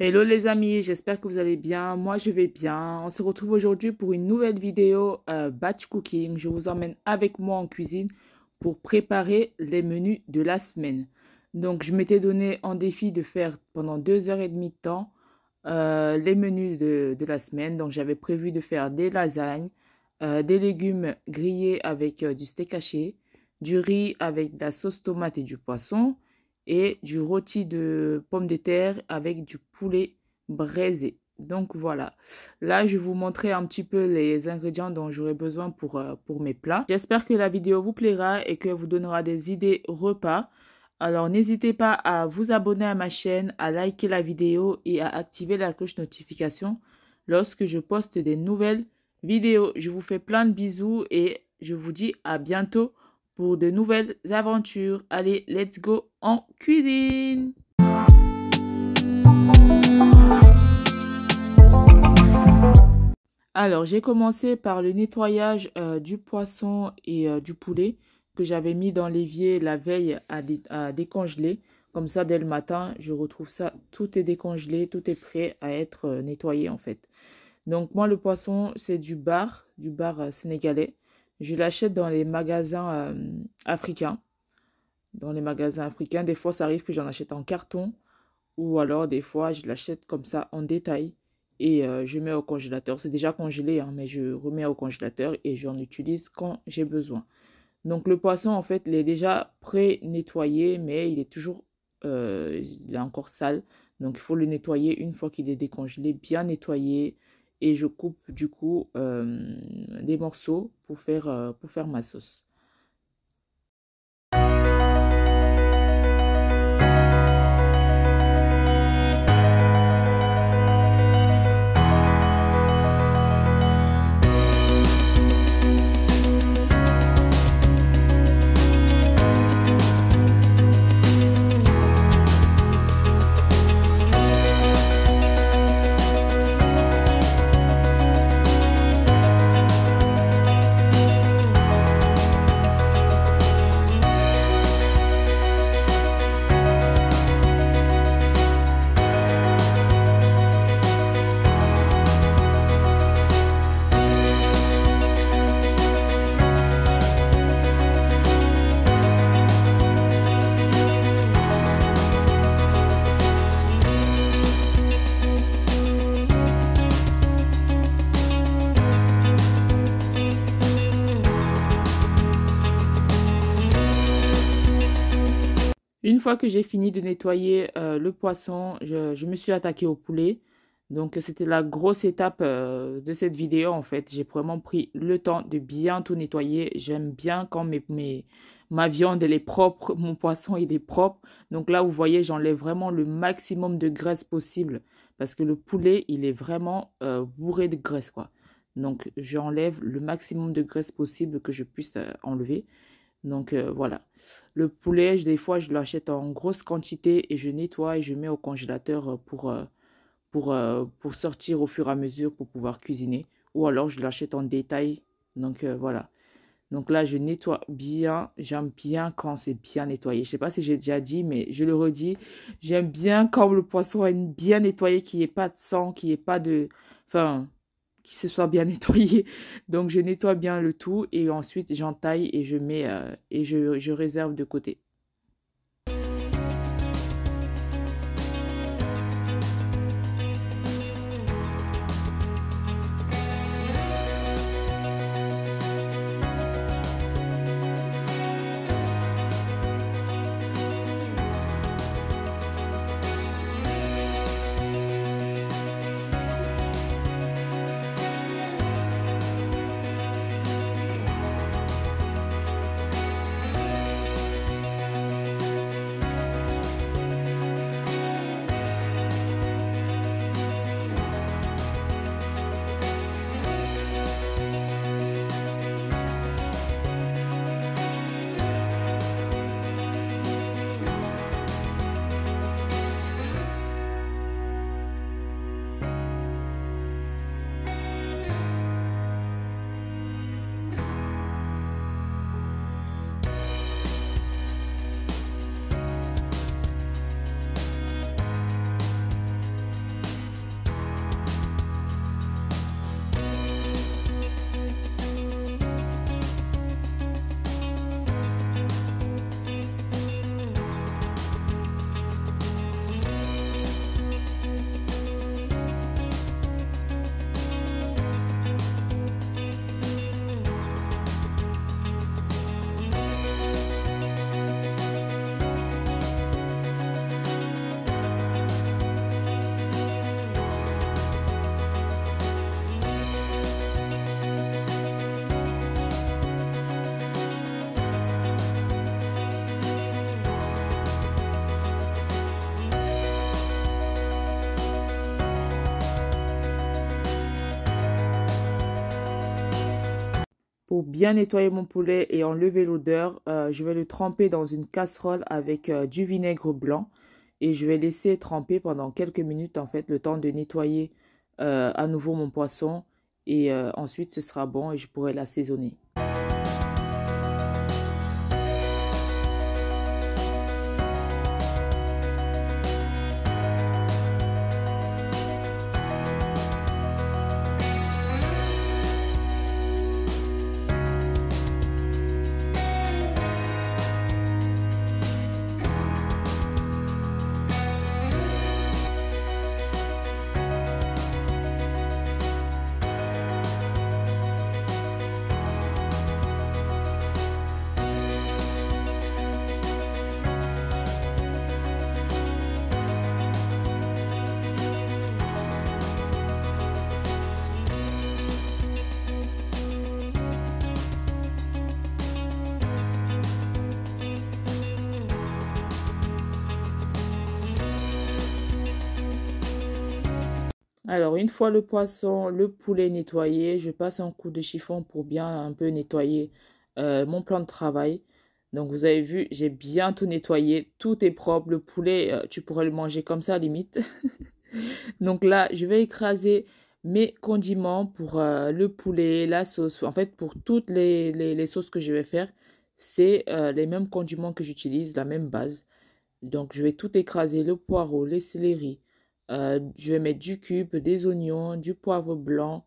Hello les amis, j'espère que vous allez bien. Moi je vais bien. On se retrouve aujourd'hui pour une nouvelle vidéo batch cooking. Je vous emmène avec moi en cuisine pour préparer les menus de la semaine. Donc je m'étais donné en défi de faire pendant 2 heures et demie de temps les menus de la semaine. Donc j'avais prévu de faire des lasagnes, des légumes grillés avec du steak haché, du riz avec de la sauce tomate et du poisson, et du rôti de pommes de terre avec du poulet braisé. Donc voilà, là je vais vous montrer un petit peu les ingrédients dont j'aurai besoin pour mes plats. J'espère que la vidéo vous plaira et que vous donnera des idées repas. Alors n'hésitez pas à vous abonner à ma chaîne, à liker la vidéo et à activer la cloche notification lorsque je poste des nouvelles vidéos. Je vous fais plein de bisous et je vous dis à bientôt pour de nouvelles aventures. Allez, let's go en cuisine! Alors, j'ai commencé par le nettoyage du poisson et du poulet que j'avais mis dans l'évier la veille à décongeler. Comme ça, dès le matin, je retrouve ça, tout est décongelé, tout est prêt à être nettoyé en fait. Donc, moi, le poisson, c'est du bar sénégalais. Je l'achète dans les magasins africains. Dans les magasins africains, des fois, ça arrive que j'en achète en carton. Ou alors, des fois, je l'achète comme ça en détail. Et je mets au congélateur. C'est déjà congelé, hein, mais je remets au congélateur et j'en utilise quand j'ai besoin. Donc, le poisson, en fait, il est déjà pré-nettoyé, mais il est toujours... il est encore sale. Donc, il faut le nettoyer une fois qu'il est décongelé, bien nettoyé. Et je coupe du coup des morceaux pour faire ma sauce. Une fois que j'ai fini de nettoyer le poisson, je me suis attaquée au poulet. Donc, c'était la grosse étape de cette vidéo, en fait. J'ai vraiment pris le temps de bien tout nettoyer. J'aime bien quand ma viande, elle est propre, mon poisson, il est propre. Donc là, vous voyez, j'enlève vraiment le maximum de graisse possible. Parce que le poulet, il est vraiment bourré de graisse, quoi. Donc, j'enlève le maximum de graisse possible que je puisse enlever. Donc, voilà. Le poulet, des fois, je l'achète en grosse quantité et je nettoie et je mets au congélateur pour sortir au fur et à mesure pour pouvoir cuisiner. Ou alors, je l'achète en détail. Donc, voilà. Donc là, je nettoie bien. J'aime bien quand c'est bien nettoyé. Je ne sais pas si j'ai déjà dit, mais je le redis. J'aime bien quand le poisson est bien nettoyé, qu'il n'y ait pas de sang, qu'il n'y ait pas de... Enfin... qu'il se soit bien nettoyé. Donc, je nettoie bien le tout et ensuite, j'entaille et je mets et je réserve de côté. Pour bien nettoyer mon poulet et enlever l'odeur, je vais le tremper dans une casserole avec du vinaigre blanc et je vais laisser tremper pendant quelques minutes en fait, le temps de nettoyer à nouveau mon poisson et ensuite ce sera bon et je pourrai l'assaisonner. Alors, une fois le poisson, le poulet nettoyé, je passe un coup de chiffon pour bien un peu nettoyer mon plan de travail. Donc, vous avez vu, j'ai bien tout nettoyé. Tout est propre. Le poulet, tu pourrais le manger comme ça, limite. Donc là, je vais écraser mes condiments pour le poulet, la sauce. En fait, pour toutes les sauces que je vais faire, c'est les mêmes condiments que j'utilise, la même base. Donc, je vais tout écraser, le poireau, les céleris. Je vais mettre du cube, des oignons, du poivre blanc,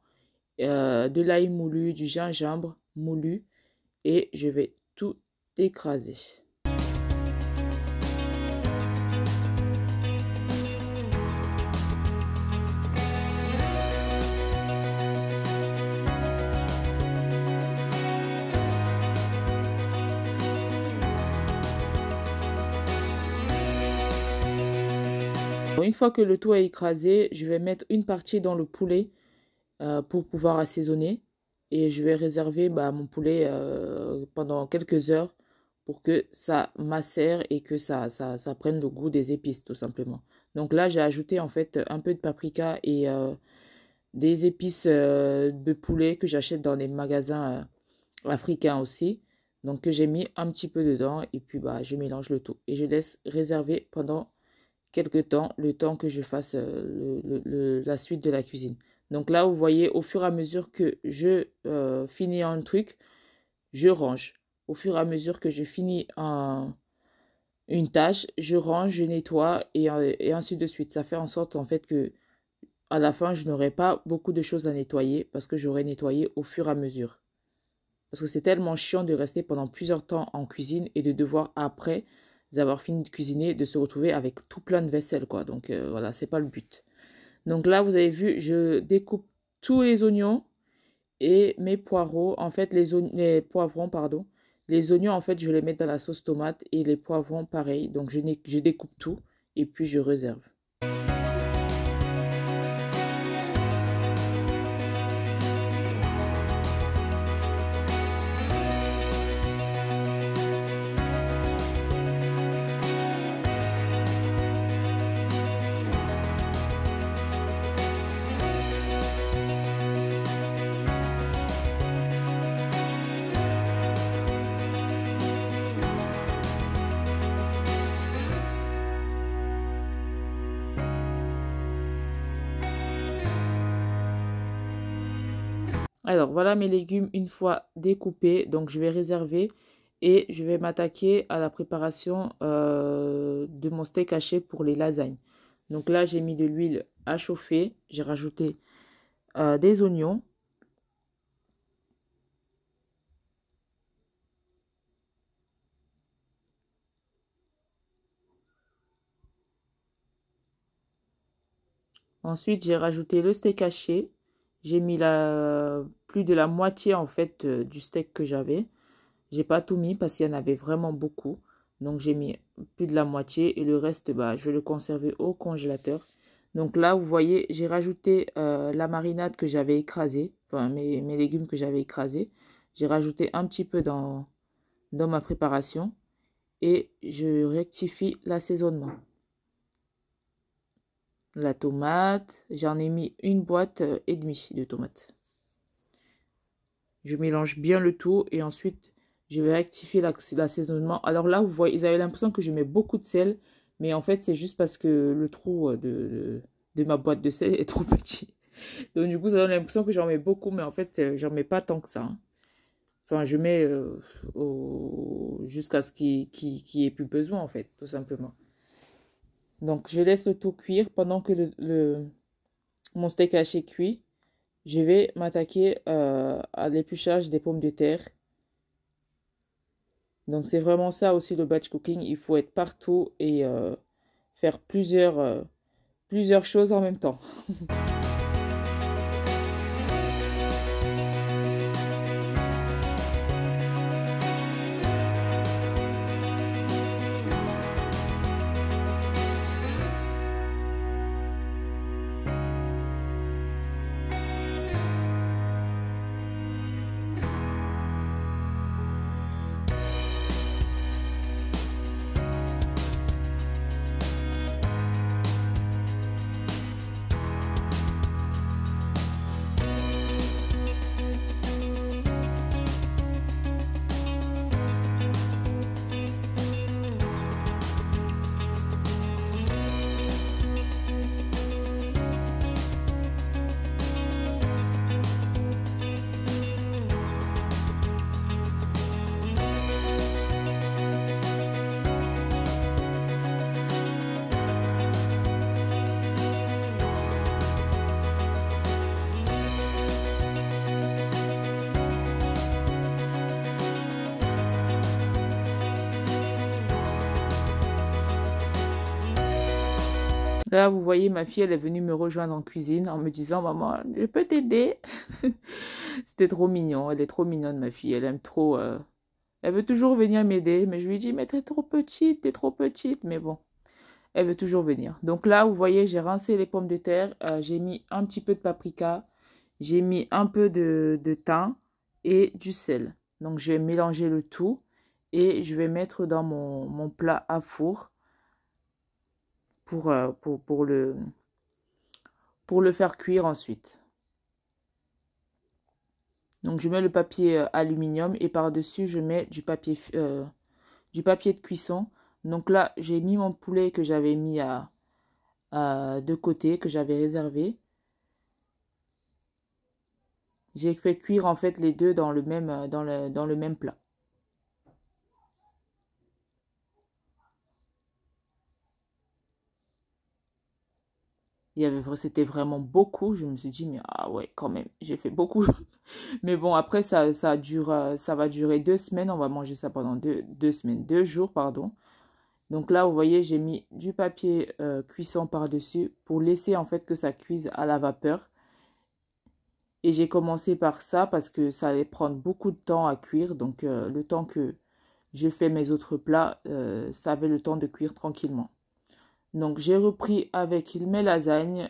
de l'ail moulu, du gingembre moulu. Et je vais tout écraser. Une fois que le tout est écrasé, je vais mettre une partie dans le poulet pour pouvoir assaisonner. Et je vais réserver mon poulet pendant quelques heures pour que ça macère et que ça prenne le goût des épices tout simplement. Donc là, j'ai ajouté en fait un peu de paprika et des épices de poulet que j'achète dans les magasins africains aussi. Donc que j'ai mis un petit peu dedans et puis je mélange le tout. Et je laisse réserver pendant quelques temps, le temps que je fasse la suite de la cuisine. Donc là, vous voyez, au fur et à mesure que je finis un truc, je range. Au fur et à mesure que je finis une tâche, je range, je nettoie et ainsi de suite. Ça fait en sorte en fait que à la fin, je n'aurai pas beaucoup de choses à nettoyer parce que j'aurai nettoyé au fur et à mesure. Parce que c'est tellement chiant de rester pendant plusieurs temps en cuisine et de devoir après avoir fini de cuisiner, de se retrouver avec tout plein de vaisselle, quoi. Donc voilà, c'est pas le but. Donc là, vous avez vu, je découpe tous les oignons et mes poireaux. En fait, les poivrons, pardon. Les oignons, en fait, je vais les mettre dans la sauce tomate et les poivrons, pareil. Donc je découpe tout et puis je réserve. Alors, voilà mes légumes une fois découpés. Donc, je vais réserver et je vais m'attaquer à la préparation de mon steak haché pour les lasagnes. Donc là, j'ai mis de l'huile à chauffer. J'ai rajouté des oignons. Ensuite, j'ai rajouté le steak haché. J'ai mis plus de la moitié en fait du steak que j'avais. J'ai pas tout mis parce qu'il y en avait vraiment beaucoup. Donc j'ai mis plus de la moitié et le reste, je vais le conserver au congélateur. Donc là, vous voyez, j'ai rajouté la marinade que j'avais écrasée, enfin mes légumes que j'avais écrasés. J'ai rajouté un petit peu dans ma préparation et je rectifie l'assaisonnement. La tomate, j'en ai mis une boîte et demie de tomates. Je mélange bien le tout et ensuite, je vais rectifier l'assaisonnement. Alors là, vous voyez, ils avaient l'impression que je mets beaucoup de sel, mais en fait, c'est juste parce que le trou de ma boîte de sel est trop petit. Donc du coup, ça donne l'impression que j'en mets beaucoup, mais en fait, j'en mets pas tant que ça, hein. Enfin, je mets jusqu'à ce qu'il n'y ait plus besoin, en fait, tout simplement. Donc, je laisse le tout cuire pendant que mon steak haché cuit. Je vais m'attaquer à l'épluchage des pommes de terre. Donc, c'est vraiment ça aussi le batch cooking. Il faut être partout et faire plusieurs choses en même temps. Là, vous voyez, ma fille, elle est venue me rejoindre en cuisine en me disant, maman, je peux t'aider? C'était trop mignon. Elle est trop mignonne, ma fille. Elle aime trop. Elle veut toujours venir m'aider. Mais je lui dis, mais t'es trop petite, t'es trop petite. Mais bon, elle veut toujours venir. Donc là, vous voyez, j'ai rincé les pommes de terre. J'ai mis un petit peu de paprika. J'ai mis un peu de thym et du sel. Donc, je vais mélanger le tout. Et je vais mettre dans mon plat à four pour le faire cuire ensuite. Donc, je mets le papier aluminium et par-dessus, je mets du papier de cuisson. Donc là, j'ai mis mon poulet que j'avais mis de côté, que j'avais réservé. J'ai fait cuire en fait les deux dans le même plat. C'était vraiment beaucoup. Je me suis dit, mais ah ouais, quand même, j'ai fait beaucoup. Mais bon, après, ça va durer 2 semaines. On va manger ça pendant 2 semaines, 2 jours, pardon. Donc là, vous voyez, j'ai mis du papier cuisson par-dessus pour laisser en fait que ça cuise à la vapeur. Et j'ai commencé par ça parce que ça allait prendre beaucoup de temps à cuire. Donc le temps que je fais mes autres plats, ça avait le temps de cuire tranquillement. Donc j'ai repris avec mes lasagnes.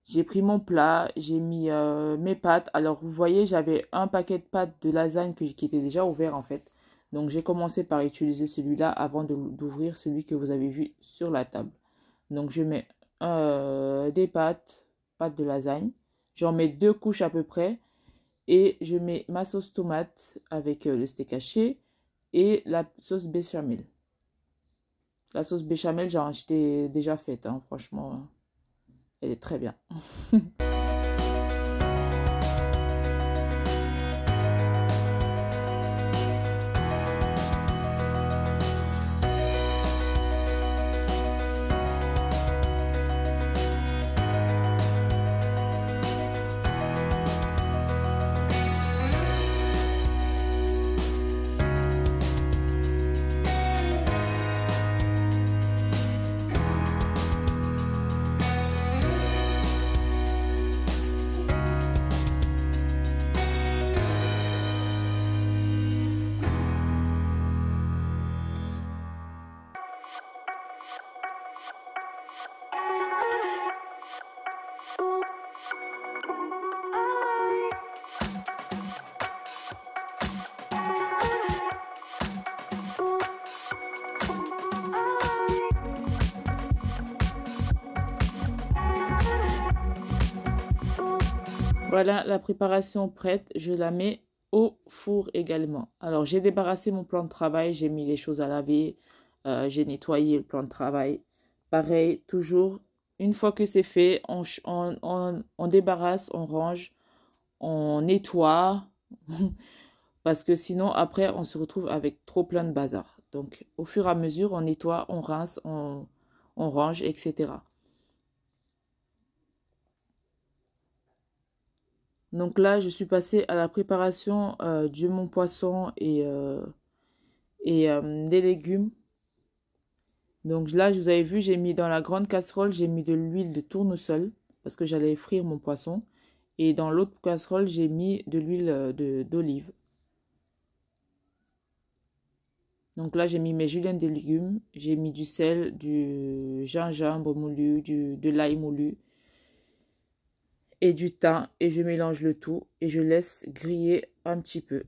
J'ai pris mon plat, j'ai mis mes pâtes. Alors, vous voyez, j'avais un paquet de pâtes de lasagne qui était déjà ouvert en fait. Donc, j'ai commencé par utiliser celui-là avant d'ouvrir celui que vous avez vu sur la table. Donc, je mets des pâtes de lasagne. J'en mets 2 couches à peu près. Et je mets ma sauce tomate avec le steak haché et la sauce béchamel. La sauce béchamel, j'ai acheté déjà faite, hein, franchement. Elle est très bien. Voilà la préparation prête. Je la mets au four également. Alors, j'ai débarrassé mon plan de travail, j'ai mis les choses à laver, j'ai nettoyé le plan de travail. Pareil, toujours, une fois que c'est fait, on débarrasse, on range, on nettoie, parce que sinon, après, on se retrouve avec trop plein de bazar. Donc, au fur et à mesure, on nettoie, on rince, on range, etc. Donc là, je suis passée à la préparation du mon poisson et des légumes. Donc là, je vous avez vu, j'ai mis dans la grande casserole, j'ai mis de l'huile de tournesol parce que j'allais frire mon poisson. Et dans l'autre casserole, j'ai mis de l'huile d'olive. Donc là, j'ai mis mes juliennes de légumes, j'ai mis du sel, du gingembre moulu, de l'ail moulu et du thym. Et je mélange le tout et je laisse griller un petit peu.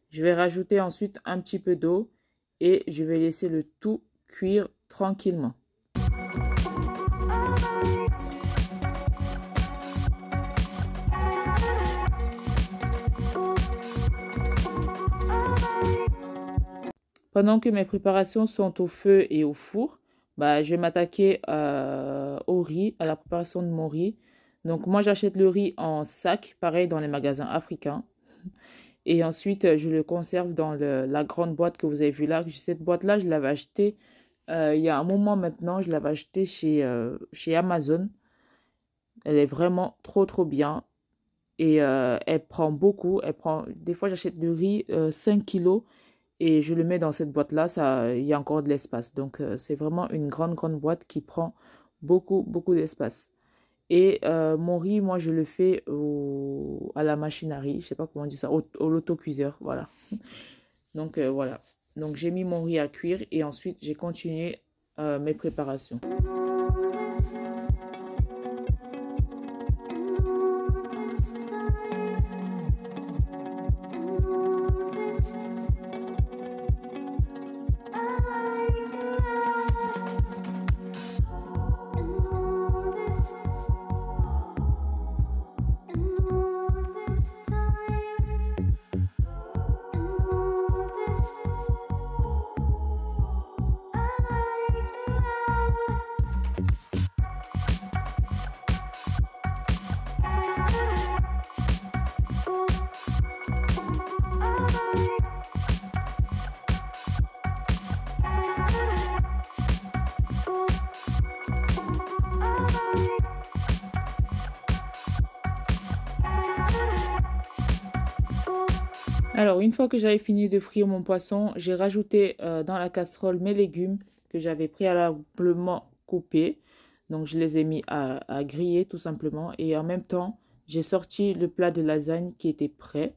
Je vais rajouter ensuite un petit peu d'eau et je vais laisser le tout cuire tranquillement. Pendant que mes préparations sont au feu et au four, bah, je vais m'attaquer au riz, à la préparation de mon riz. Donc moi j'achète le riz en sac, pareil dans les magasins africains. Et ensuite je le conserve dans la grande boîte que vous avez vue là. Cette boîte-là, je l'avais achetée il y a un moment maintenant, je l'avais achetée chez Amazon. Elle est vraiment trop bien. Et elle prend beaucoup. Des fois j'achète du riz 5 kilos. Et je le mets dans cette boîte-là, il y a encore de l'espace. Donc, c'est vraiment une grande boîte qui prend beaucoup d'espace. Et mon riz, moi, je le fais à la machine à riz. Je sais pas comment on dit ça, au l'autocuiseur, voilà. Donc, voilà. Donc, j'ai mis mon riz à cuire et ensuite, j'ai continué mes préparations. Alors, une fois que j'avais fini de frire mon poisson, j'ai rajouté dans la casserole mes légumes que j'avais préalablement coupés. Donc, je les ai mis à griller tout simplement. Et en même temps, j'ai sorti le plat de lasagne qui était prêt.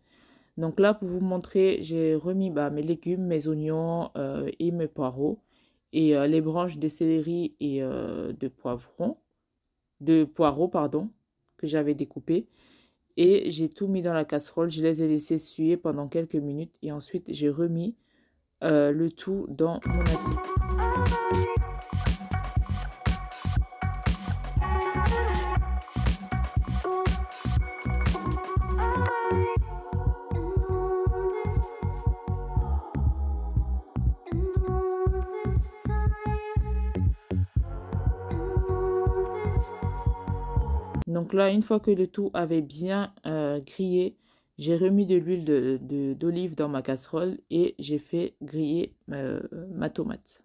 Donc là, pour vous montrer, j'ai remis mes légumes, mes oignons et mes poireaux. Et les branches de céleri et de poireaux, pardon, que j'avais découpées. Et j'ai tout mis dans la casserole, je les ai laissés suer pendant quelques minutes et ensuite j'ai remis le tout dans mon assiette. Donc là, une fois que le tout avait bien grillé, j'ai remis de l'huile d'olive dans ma casserole et j'ai fait griller ma tomate.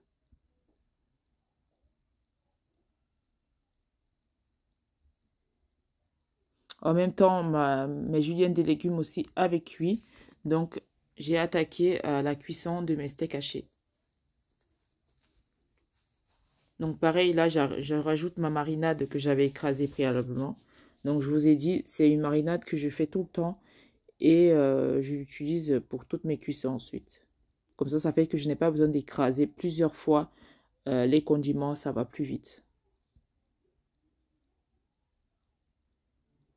En même temps, mes juliennes de légumes aussi avaient cuit. Donc, j'ai attaqué la cuisson de mes steaks hachés. Donc, pareil, là, je rajoute ma marinade que j'avais écrasée préalablement. Donc, je vous ai dit, c'est une marinade que je fais tout le temps et je l'utilise pour toutes mes cuissons ensuite. Comme ça fait que je n'ai pas besoin d'écraser plusieurs fois les condiments, ça va plus vite.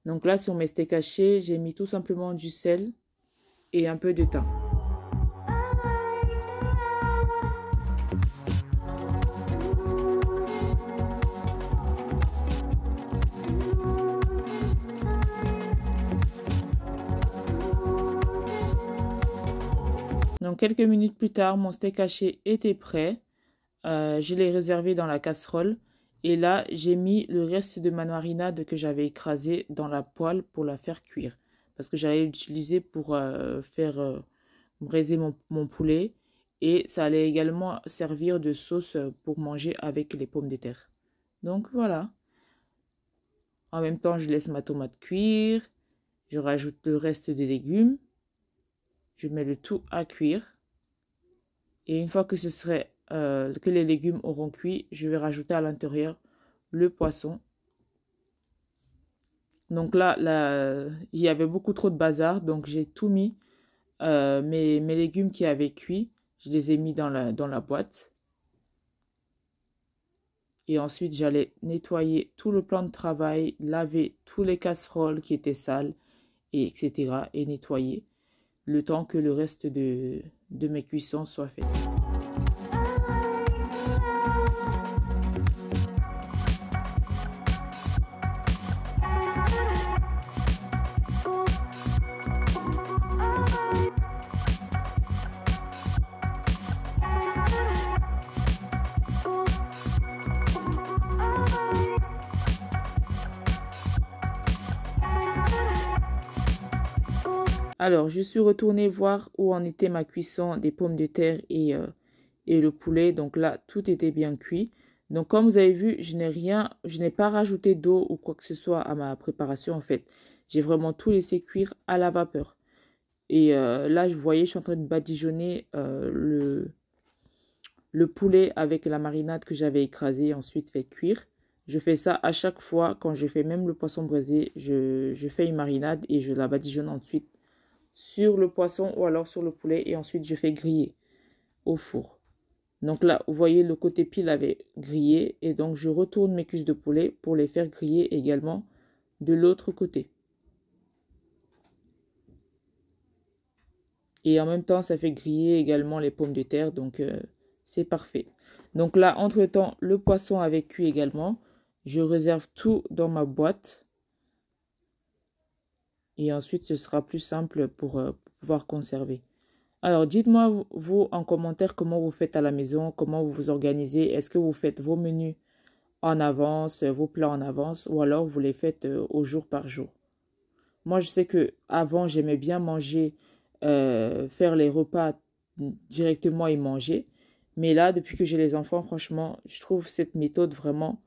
Donc là, sur mes steaks hachés, j'ai mis tout simplement du sel et un peu de thym. Donc, quelques minutes plus tard, mon steak haché était prêt. Je l'ai réservé dans la casserole. Et là, j'ai mis le reste de ma marinade que j'avais écrasée dans la poêle pour la faire cuire. Parce que j'allais l'utiliser pour faire braiser mon poulet. Et ça allait également servir de sauce pour manger avec les pommes de terre. Donc voilà. En même temps, je laisse ma tomate cuire. Je rajoute le reste des légumes. Je mets le tout à cuire. Et une fois que que les légumes auront cuit, je vais rajouter à l'intérieur le poisson. Donc là, il y avait beaucoup trop de bazar, donc j'ai tout mis. Mes légumes qui avaient cuit, je les ai mis dans la boîte. Et ensuite, j'allais nettoyer tout le plan de travail, laver tous les casseroles qui étaient sales, etc. Et nettoyer le temps que le reste de mes cuissons soit fait. Alors, je suis retournée voir où en était ma cuisson des pommes de terre et le poulet. Donc là, tout était bien cuit. Donc, comme vous avez vu, je n'ai pas rajouté d'eau ou quoi que ce soit à ma préparation, en fait. J'ai vraiment tout laissé cuire à la vapeur. Et là, vous voyez, je suis en train de badigeonner le poulet avec la marinade que j'avais écrasée et ensuite fait cuire. Je fais ça à chaque fois. Quand je fais même le poisson braisé, je fais une marinade et je la badigeonne ensuite sur le poisson ou alors sur le poulet et ensuite je fais griller au four. Donc là, vous voyez, le côté pile avait grillé et donc je retourne mes cuisses de poulet pour les faire griller également de l'autre côté. Et en même temps, ça fait griller également les pommes de terre, donc c'est parfait. Donc là, entre-temps, le poisson avait cuit également. Je réserve tout dans ma boîte. Et ensuite, ce sera plus simple pour pouvoir conserver. Alors, dites-moi, vous, en commentaire, comment vous faites à la maison, comment vous vous organisez. Est-ce que vous faites vos menus en avance, vos plats en avance, ou alors vous les faites au jour par jour? Moi, je sais que avant j'aimais bien manger, faire les repas directement et manger. Mais là, depuis que j'ai les enfants, franchement, je trouve cette méthode vraiment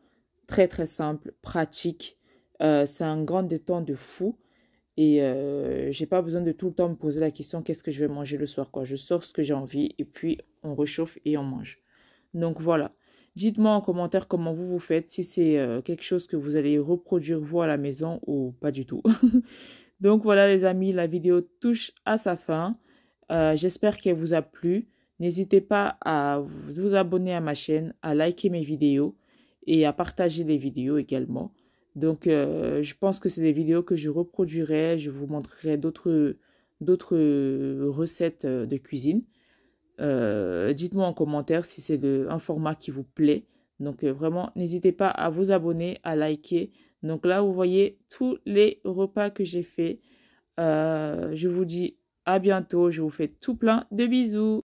très, très simple, pratique. C'est un gain de temps de fou. Et j'ai pas besoin de tout le temps me poser la question qu'est-ce que je vais manger le soir, quoi. Je sors ce que j'ai envie et puis on réchauffe et on mange. Donc voilà. Dites-moi en commentaire comment vous faites, si c'est quelque chose que vous allez reproduire vous à la maison ou pas du tout. Donc voilà les amis, la vidéo touche à sa fin. J'espère qu'elle vous a plu. N'hésitez pas à vous abonner à ma chaîne, à liker mes vidéos et à partager les vidéos également. Donc, je pense que c'est des vidéos que je reproduirai. Je vous montrerai d'autres recettes de cuisine. Dites-moi en commentaire si c'est un format qui vous plaît. Donc, vraiment, n'hésitez pas à vous abonner, à liker. Donc là, vous voyez tous les repas que j'ai faits. Je vous dis à bientôt. Je vous fais tout plein de bisous.